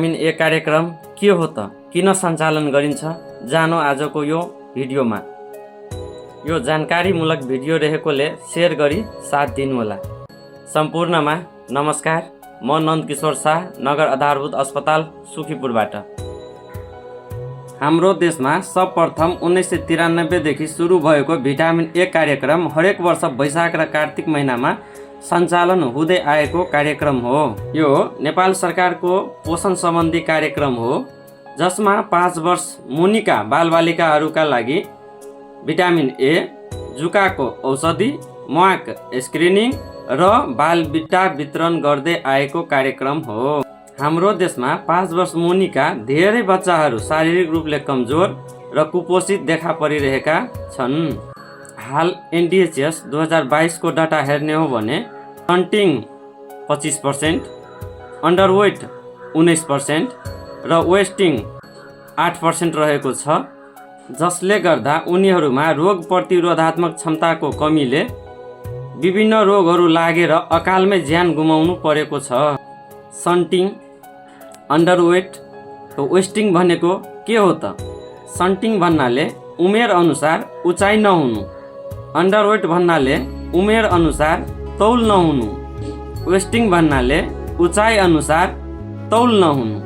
Vitamin A कार्यक्रम के हो त, किन सञ्चालन गरिन्छ, जानो आजको यो भिडियोमा। यो जानकारीमूलक भिडियो रहेकोले शेयर गरी साथ दिनुहोला। सम्पूर्णमा नमस्कार, म नन्दकिशोर शाह, नगर आधारभूत अस्पताल सुखीपुरबाट। हाम्रो देशमा सर्वप्रथम 1993 देखि सुरु भएको भिटामिन ए कार्यक्रम हरेक वर्ष वैशाख र कार्तिक महिनामा सञ्चालन हुँदै आएको कार्यक्रम हो। यो नेपाल सरकारको पोषण सम्बन्धी कार्यक्रम हो, जसमा 5 वर्ष मुनिका बालबालिकाहरूका लागि भिटामिन ए, जुकाको औषधि, म्वाक स्क्रिनिङ र बालबिटा वितरण गर्दै आएको कार्यक्रम हो। हाम्रो देशमा 5 वर्ष मुनिका धेरै बच्चाहरू शारीरिक रूपले कमजोर र कुपोषित देखा परिरहेका छन्। हाल NDHS 2022 को डाटा हेर्ने हो भने स्टन्टिङ 25%, अन्डरवेट 19% र वेस्टिङ 8% रहेको छ, जसले गर्दा उनीहरूमा रोग प्रतिरोधात्मक क्षमताको कमीले विभिन्न रोगहरू लागेर अकालमै ज्यान गुमाउनु परेको छ। स्टन्टिङ, अन्डरवेट र वेस्टिङ भनेको के हो त? स्टन्टिङ भन्नाले उमेर अनुसार उचाइ नहुनु, अन्डरवेट भन्नाले उमेर अनुसार तौल नहुनु, वेस्टिङ भन्नाले उचाइ अनुसार तौल नहुनु।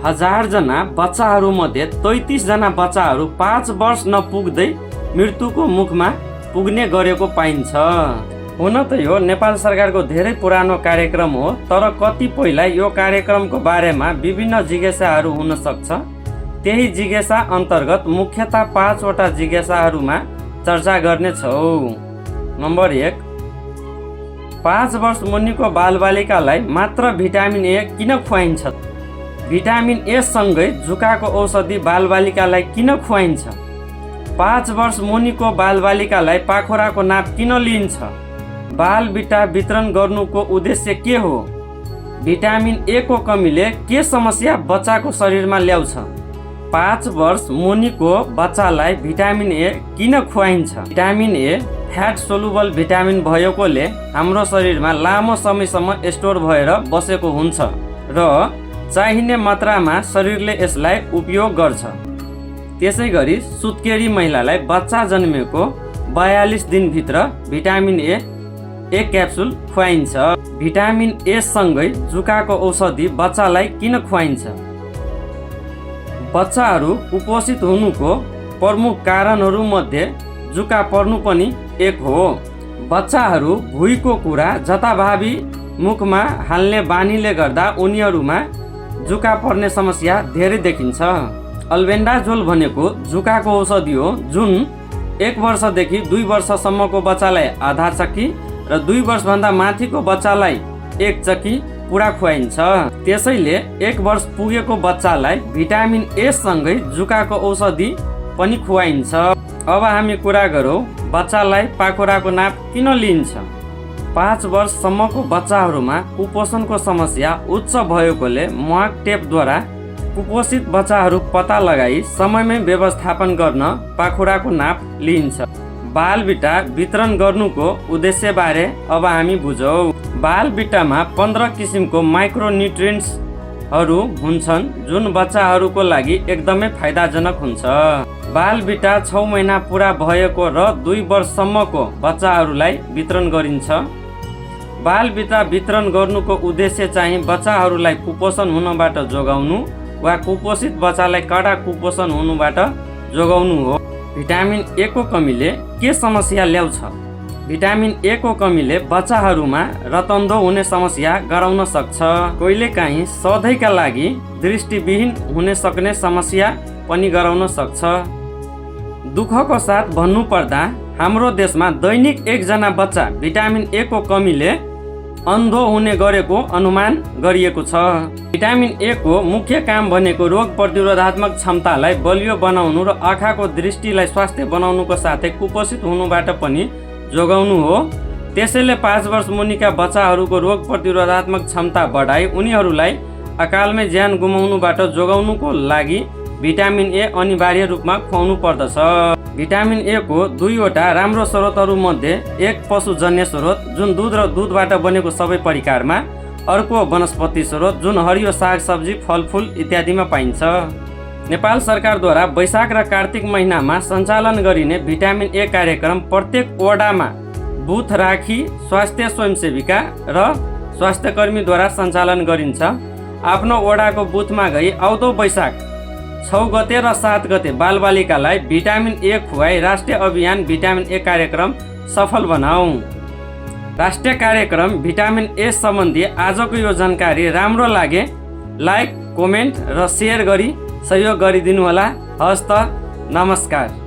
1000 जना बच्चाहरूमध्ये 33 जना बच्चाहरू 5 वर्ष नपुग्दै मृत्युको मुखमा पुग्ने गरेको पाइन्छ। हुन त यो नेपाल सरकारको धेरै पुरानो कार्यक्रम हो, तर कतिपयलाई यो कार्यक्रमको बारेमा विभिन्न जिज्ञासाहरू हुन सक्छ। त्यही जिज्ञासा अन्तर्गत मुख्यतः 5 वटा जिज्ञासाहरूमा चर्चा गर्नेछौँ। नम्बर 1, 5 वर्ष मुनिको बालबालिकालाई मात्र भिटामिन ए किन खुवाइन्छ? भिटामिन ए सँगै जुकाको औषधि बालबालिकालाई किन खुवाइन्छ? 5 वर्ष मुनिको बालबालिकालाई पाखुराको नाप किन लिइन्छ? बालबिटा वितरण गर्नुको उद्देश्य के हो? भिटामिन ए को कमीले के समस्या बच्चाको शरीरमा ल्याउँछ? 5 वर्ष मुनिको बच्चालाई भिटामिन ए किन खुवाइन्छ? Vitamin A fat soluble vitamin भएकोले हाम्रो शरीरमा लामो समयसम्म स्टोर भएर बसेको हुन्छ र चाहिने मात्रामा शरीरले यसलाई उपयोग गर्छ। त्यसै गरी सुत्केरी महिलालाई बच्चा जन्मेको 42 दिनभित्र भिटामिन ए 1 क्याप्सुल खुवाइन्छ। भिटामिन ए सँगै जुकाको औषधि बच्चालाई किन खुवाइन्छ? बच्चाहरू कुपोषित हुनुको प्रमुख कारणहरूमध्ये जुका पर्नु पनि एक हो। बच्चाहरू भुइँको कुरा जताभावी मुखमा हाल्ने बानीले गर्दा उनीहरूमा जुका पर्ने समस्या धेरै देखिन्छ। अल्बेन्डाजोल भनेको जुकाको औषधि हो, जुन 1 वर्षदेखि 2 वर्षसम्मको बच्चालाई आधा चक्की र 2 वर्षभन्दा माथिको बच्चालाई 1 चक्की पुरा खुवाइन्छ। त्यसैले 1 वर्ष पुगेको बच्चालाई भिटामिन ए सँगै जुकाको औषधि पनि खुवाइन्छ। अब हामी कुरा गरौँ बच्चालाई पाखुराको नाप किन लिइन्छ? 5 वर्षसम्मको बच्चाहरूमा कुपोषणको समस्या उच्च भएकोले म्वाक टेपद्वारा कुपोषित बच्चाहरू पत्ता लगाई समयमै व्यवस्थापन गर्न पाखुराको नाप लिइन्छ। बालबिटा वितरण गर्नुको उद्देश्यबारे अब हामी बुझौँ। बालबिटामा 15 किसिमको माइक्रोन्युट्रिएन्ट्सहरू हुन्छन्, जुन बच्चाहरूको लागि एकदमै फाइदाजनक हुन्छ। बालबिटा 6 महिना पुरा भएको र 2 वर्षसम्मको बच्चाहरूलाई वितरण गरिन्छ। बालबिटा वितरण गर्नुको उद्देश्य चाहिँ बच्चाहरूलाई कुपोषण हुनबाट जोगाउनु वा कुपोषित बच्चालाई कडा कुपोषण हुनुबाट जोगाउनु हो। भिटामिन ए को कमीले के समस्या ल्याउँछ? भिटामिन ए को कमीले बच्चाहरूमा रतन्धो हुने समस्या गराउन सक्छ। कहिलेकाहीँ सधैँका लागि दृष्टिविहीन हुन सक्ने समस्या पनि गराउन सक्छ। दुःखको साथ भन्नुपर्दा हाम्रो देशमा दैनिक 1 जना बच्चा भिटामिन ए को कमीले अन्धो हुने गरेको अनुमान गरिएको छ। भिटामिन ए को मुख्य काम भनेको रोग प्रतिरोधात्मक क्षमतालाई बलियो बनाउनु र आँखाको दृष्टिलाई स्वास्थ्य बनाउनुको साथै कुपोषित हुनुबाट पनि जोगाउनु हो। त्यसैले 5 वर्ष मुनिका बच्चाहरूको रोग प्रतिरोधात्मक क्षमता बढाई उनीहरूलाई अकालमै ज्यान गुमाउनुबाट जोगाउनुको लागि भिटामिन ए अनिवार्य रूपमा खुवाउनु पर्दछ। भिटामिन ए को 2 वटा राम्रो स्रोतहरू मध्ये एक पशुजन्य स्रोत जुन दूध र दूधबाट बनेको सबै परिकारमा अर्को वनस्पति स्रोत जुन हरियो सागसब्जी फलफुल इत्यादिमा पाइन्छ। नेपाल सरकारद्वारा वैशाख र कार्तिक महिनामा सञ्चालन गरिने भिटामिन ए कार्यक्रम प्रत्येक वडामा बुथ राखी स्वास्थ्य स्वयंसेविका र स्वास्थ्यकर्मीद्वारा सञ्चालन गरिन्छ। आफ्नो वडाको बुथमा गई आउँदो वैशाख 6 गते र 7 गते बालबालिकालाई भिटामिन ए खुवाई राष्ट्रिय अभियान भिटामिन ए कार्यक्रम सफल बनाऊ। राष्ट्रिय कार्यक्रम भिटामिन ए सम्बन्धी आजको यो जानकारी राम्रो लागे लाइक, कमेन्ट र सेयर गरी सहयोग गरिदिनुहोला। हस्त, नमस्कार।